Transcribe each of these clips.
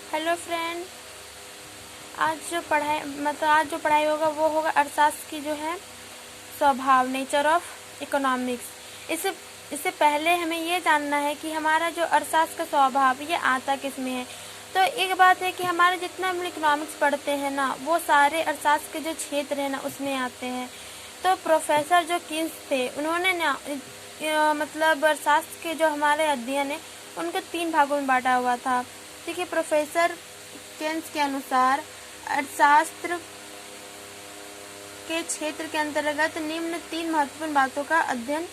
Hello friend, आज जो पढ़ाई होगा वो होगा अर्थशास्त्र की जो है स्वभाव, नेचर ऑफ इकोनॉमिक्स। इससे पहले हमें ये जानना है कि हमारा जो अर्थशास्त्र का स्वभाव ये आता किस में है। तो एक बात है कि हमारे जितना हम इकोनॉमिक्स पढ़ते हैं ना, वो सारे अर्थशास्त्र के जो क्षेत्र है ना उसमें आते हैं। तो प्रोफेसर जो किन्स थे उन्होंने ना मतलब अर्थशास्त्र के जो हमारे अध्ययन है उनको 3 भागों में बांटा हुआ था। देखिए, प्रोफेसर केन्स के अनुसार अर्थशास्त्र के क्षेत्र के अंतर्गत निम्न 3 महत्वपूर्ण बातों का अध्ययन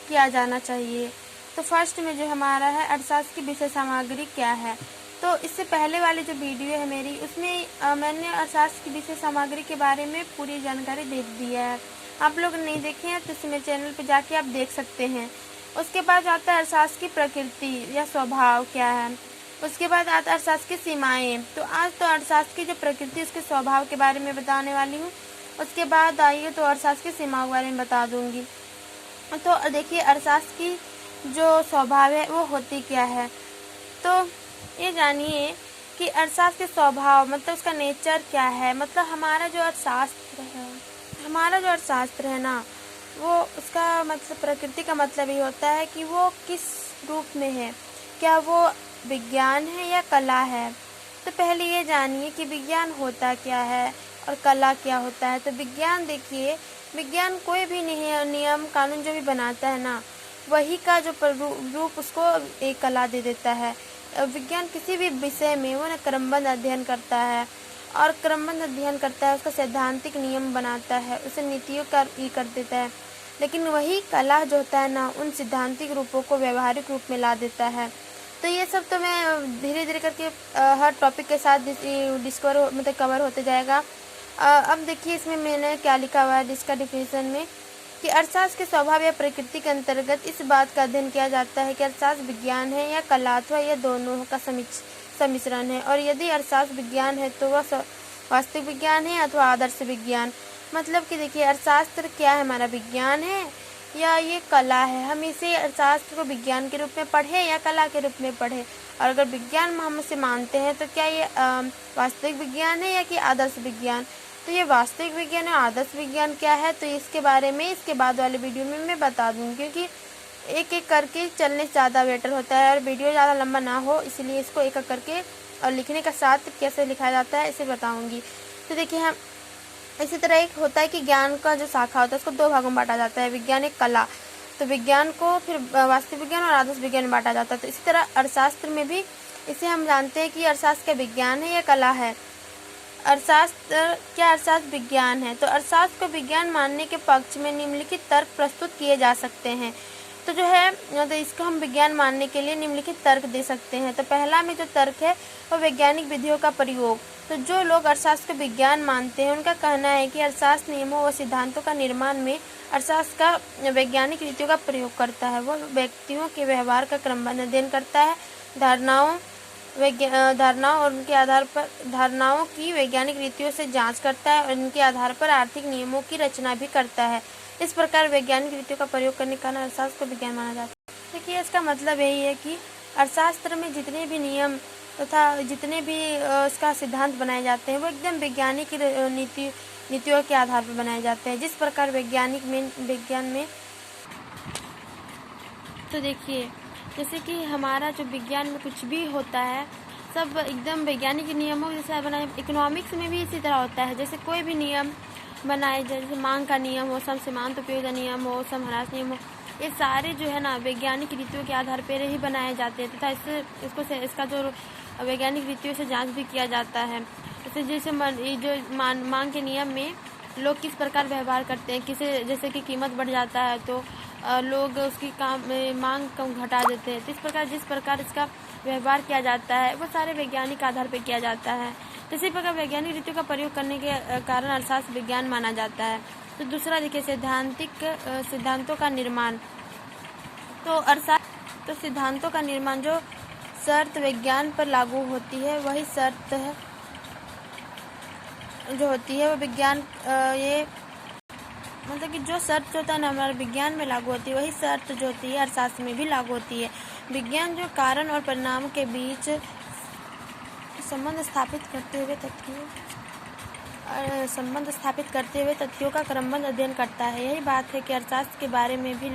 किया जाना चाहिए। तो फर्स्ट में जो हमारा है अर्थशास्त्र की विषय सामग्री क्या है। तो इससे पहले वाली जो वीडियो है मेरी, उसमें मैंने अर्थशास्त्र की विषय सामग्री के बारे में पूरी जानकारी दे दी है। आप लोग नहीं देखे हैं तो इसे मेरे चैनल पर जाके आप देख सकते हैं। उसके बाद आता है अर्थशास्त्र की प्रकृति या स्वभाव क्या है। उसके बाद आता है अर्थशास्त्र की सीमाएं। तो आज तो अर्थशास्त्र की जो प्रकृति उसके स्वभाव के बारे में बताने वाली हूँ। उसके बाद आइए तो अर्थशास्त्र की सीमाओं के बारे में बता दूंगी। तो देखिए, अर्थशास्त्र की जो स्वभाव है वो होती क्या है। तो ये जानिए कि अर्थशास्त्र के स्वभाव मतलब उसका नेचर क्या है। मतलब हमारा जो अर्थशास्त्र है ना, वो उसका मतलब प्रकृति का मतलब ये होता है कि वो किस रूप में है, क्या वो विज्ञान है या कला है। तो पहले ये जानिए कि विज्ञान होता क्या है और कला क्या होता है। तो विज्ञान, देखिए, विज्ञान कोई भी नियम कानून जो भी बनाता है ना, वही का जो रूप उसको एक कला दे देता है। विज्ञान किसी भी विषय में वो ना क्रमबद्ध अध्ययन करता है, और क्रमबद्ध अध्ययन करता है, उसका सैद्धांतिक नियम बनाता है, उसे नीतियों का कर देता है। लेकिन वही कला जो होता है ना, उन सिद्धांतिक रूपों को व्यवहारिक रूप में ला देता है। तो ये सब तो मैं धीरे धीरे करके हर टॉपिक के साथ कवर होते जाएगा। अब देखिए, इसमें मैंने क्या लिखा हुआ है इसका डिफिनेशन में कि अर्थशास्त्र के स्वभाव या प्रकृति के अंतर्गत इस बात का अध्ययन किया जाता है कि अर्थशास्त्र विज्ञान है या कला, अथवा यह दोनों का सम्मिश्रण है। और यदि अर्थशास्त्र विज्ञान है तो वह वास्तविक विज्ञान है अथवा आदर्श विज्ञान। मतलब कि देखिए, अर्थशास्त्र क्या है, हमारा विज्ञान है या ये कला है। हम इसे अर्थशास्त्र को विज्ञान के रूप में पढ़े या कला के रूप में पढ़े। और अगर विज्ञान हम इसे मानते हैं तो क्या ये वास्तविक विज्ञान है या कि आदर्श विज्ञान। तो ये वास्तविक विज्ञान और आदर्श विज्ञान क्या है, तो इसके बारे में इसके बाद वाले वीडियो में मैं बता दूँगी, क्योंकि एक एक करके चलने से ज़्यादा बेटर होता है और वीडियो ज़्यादा लंबा ना हो, इसलिए इसको एक एक करके और लिखने का साथ कैसे लिखा जाता है इसे बताऊँगी। तो देखिए, हम इसी तरह एक होता है कि ज्ञान का जो शाखा होता है उसको 2 भागों में बांटा जाता है, विज्ञान एक कला। तो विज्ञान को फिर वास्तविक विज्ञान और आदर्श विज्ञान में बांटा जाता है। तो इसी तरह अर्थशास्त्र में भी इसे हम जानते हैं कि अर्थशास्त्र क्या विज्ञान है या कला है। अर्थशास्त्र विज्ञान है। तो अर्थशास्त्र को विज्ञान मानने के पक्ष में निम्नलिखित तर्क प्रस्तुत किए जा सकते हैं। तो जो है, तो इसको हम विज्ञान मानने के लिए निम्नलिखित तर्क दे सकते हैं। तो पहला में जो तर्क है वो वैज्ञानिक विधियों का प्रयोग। तो जो लोग अर्थशास्त्र को विज्ञान मानते हैं उनका कहना है कि अर्थशास्त्र नियमों व सिद्धांतों का निर्माण में अर्थशास्त्र का वैज्ञानिक रीतियों का प्रयोग करता है। वह व्यक्तियों के व्यवहार का क्रमबद्ध अध्ययन करता है, धारणाओं और उनके आधार पर धारणाओं की वैज्ञानिक रीतियों से जांच करता है और इनके आधार पर आर्थिक नियमों की रचना भी करता है। इस प्रकार वैज्ञानिक रीतियों का प्रयोग करने के कारण अर्थशास्त्र को विज्ञान माना जाता है। देखिए, इसका मतलब यही है कि अर्थशास्त्र में जितने भी नियम तथा जितने भी इसका सिद्धांत बनाए जाते हैं वो एकदम वैज्ञानिक नीतियों के आधार पर बनाए जाते हैं। जिस प्रकार विज्ञान में तो देखिए, जैसे कि हमारा जो विज्ञान में कुछ भी होता है सब एकदम वैज्ञानिक नियमों जैसे बनाए। इकोनॉमिक्स में भी इसी तरह होता है। जैसे कोई भी नियम बनाए, जैसे मांग का नियम हो, सम सीमांत उपयोग का नियम हो, सम ह्रास नियम हो, ये सारे जो है ना वैज्ञानिक रीतियों के आधार पर ही बनाए जाते हैं तथा इसका जो वैज्ञानिक रीतियों से जांच भी किया जाता है। जैसे मांग के नियम में लोग किस प्रकार व्यवहार करते हैं, जैसे कि कीमत बढ़ जाता है तो लोग उसकी मांग कम घटा देते हैं। तो इस प्रकार जिस प्रकार इसका व्यवहार किया जाता है वो सारे वैज्ञानिक आधार पर किया जाता है। तो इसी प्रकार वैज्ञानिक रीतियों का प्रयोग करने के कारण अर्थशास्त्र विज्ञान माना जाता है। तो दूसरा देखिए, सिद्धांतों का निर्माण। तो सिद्धांतों का निर्माण जो शर्त विज्ञान पर लागू होती है वही शर्त जो होती है वो विज्ञान ये मतलब कि जो शर्त जो होता है ना हमारे विज्ञान में लागू होती है वही शर्त जो होती है अर्थशास्त्र में भी लागू होती है। विज्ञान जो कारण और परिणाम के बीच संबंध स्थापित करते हुए तथ्यों का क्रमबद्ध अध्ययन करता है। यही बात है कि अर्थशास्त्र के बारे में भी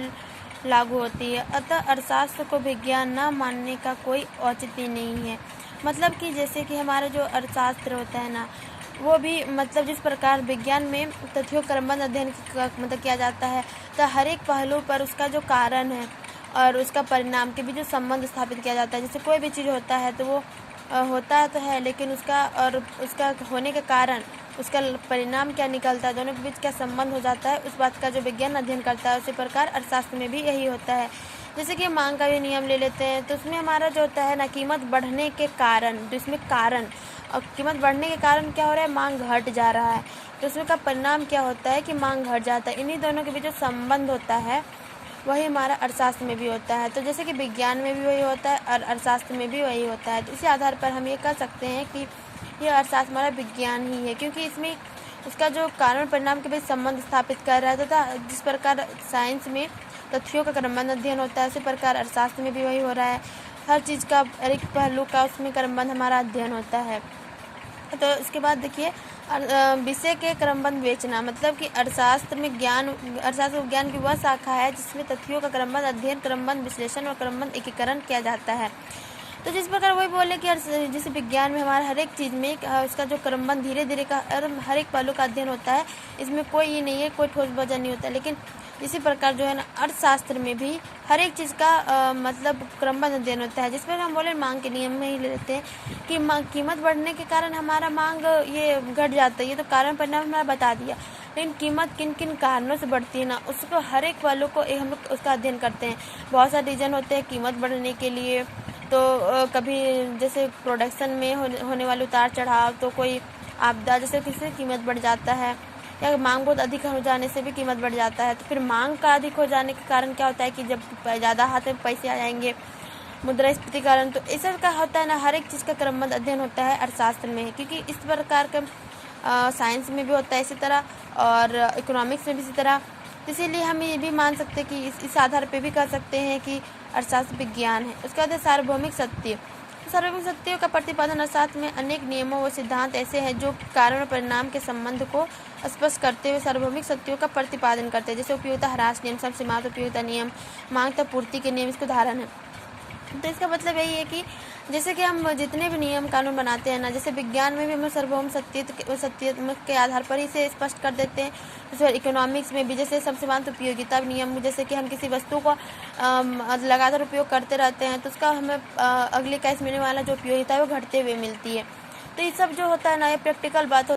लागू होती है। अतः अर्थशास्त्र को विज्ञान न मानने का कोई औचित्य नहीं है। मतलब कि जैसे कि हमारा जो अर्थशास्त्र होता है ना, वो भी मतलब जिस प्रकार विज्ञान में तथ्यों का क्रमबद्ध अध्ययन मतलब किया जाता है, तो हर एक पहलू पर उसका जो कारण है और उसका परिणाम के बीच जो संबंध स्थापित किया जाता है। जैसे कोई भी चीज़ होता है तो वो होता तो है, लेकिन उसका होने के कारण उसका परिणाम क्या निकलता है, दोनों के बीच क्या संबंध हो जाता है, उस बात का जो विज्ञान अध्ययन करता है। उसी प्रकार अर्थशास्त्र में भी यही होता है। जैसे कि मांग का भी नियम ले लेते हैं, तो उसमें हमारा जो होता है ना, कीमत बढ़ने के कारण, तो इसमें कारण और कीमत बढ़ने के कारण क्या हो रहा है, मांग घट जा रहा है, तो उसमें का परिणाम क्या होता है कि मांग घट जाता है। इन्हीं दोनों के बीच जो संबंध होता है वही हमारा अर्थशास्त्र में भी होता है। तो जैसे कि विज्ञान में भी वही होता है और अर्थशास्त्र में भी वही होता है। तो इसी आधार पर हम ये कह सकते हैं कि यह अर्थशास्त्र हमारा विज्ञान ही है, क्योंकि इसमें उसका जो कारण परिणाम के बीच संबंध स्थापित कर रहा है तथा जिस प्रकार साइंस में तथ्यों का क्रमबद्ध अध्ययन होता है, उसी प्रकार अर्थशास्त्र में भी वही हो रहा है। हर चीज़ का हर एक पहलू का उसमें क्रमबद्ध हमारा अध्ययन होता है। तो इसके बाद देखिए विषय के क्रमबद्ध विवेचना, मतलब कि अर्थशास्त्र विज्ञान की वह शाखा है जिसमें तथ्यों का क्रमबद्ध अध्ययन, क्रमबद्ध विश्लेषण और क्रमबद्ध एकीकरण किया जाता है। तो जिस प्रकार वही बोले कि जैसे विज्ञान में हमारा हर एक चीज़ में उसका जो क्रमबद्ध धीरे धीरे का हर एक पहलू का अध्ययन होता है, इसमें कोई ये नहीं है, कोई ठोस वजन नहीं होता। लेकिन इसी प्रकार जो है ना, अर्थशास्त्र में भी हर एक चीज़ का मतलब क्रमबद्ध अध्ययन होता है। जिस पर हम बोले मांग के नियम में ही ले लेते हैं कि कीमत बढ़ने के कारण हमारा मांग ये घट जाता है, ये तो कारण परिणाम हमारा बता दिया। लेकिन कीमत किन किन कारणों से बढ़ती है ना, उसको हर एक पहलू को हम लोग उसका अध्ययन करते हैं। बहुत सारे रीज़न होते हैं कीमत बढ़ने के लिए। तो कभी जैसे प्रोडक्शन में होने वाले उतार चढ़ाव, तो कोई आपदा जैसे किसी कीमत बढ़ जाता है, या मांग बहुत अधिक हो जाने से भी कीमत बढ़ जाता है। तो फिर मांग का अधिक हो जाने के कारण क्या होता है कि जब ज़्यादा हाथ में पैसे आ जाएंगे, मुद्रास्फीति कारण, तो इस का होता है ना, हर एक चीज़ का क्रमबद्ध अध्ययन होता है अर्थशास्त्र में। क्योंकि इस प्रकार का साइंस में भी होता है इसी तरह, और इकोनॉमिक्स में भी इसी तरह। इसीलिए हम ये भी मान सकते हैं कि इस आधार पे भी कह सकते हैं कि अर्थशास्त्र विज्ञान है। उसके बाद सार्वभौमिक सत्य। सार्वभौमिक सत्यों का प्रतिपादन अर्थशास्त्र में अनेक नियमों व सिद्धांत ऐसे हैं जो कारण और परिणाम के संबंध को स्पष्ट करते हुए सार्वभौमिक सत्यों का प्रतिपादन करते हैं। जैसे उपयोगिता ह्रास नियम, समसीमांत उपयोगिता नियम, मांग तक पूर्ति के नियम इसके उदाहरण है। तो इसका मतलब यही है कि जैसे कि हम जितने भी नियम कानून बनाते हैं ना, जैसे विज्ञान में भी हम सार्वभौम सत्य के आधार पर ही इसे स्पष्ट कर देते हैं। जैसे इकोनॉमिक्स में भी जैसे समसीमांत उपयोगिता नियम, जैसे कि हम किसी वस्तु को लगातार उपयोग करते रहते हैं तो उसका हमें अगले कैश मिलने वाला जो उपयोगिता है वो घटते हुए मिलती है। तो ये सब जो होता है ना, ये प्रैक्टिकल बात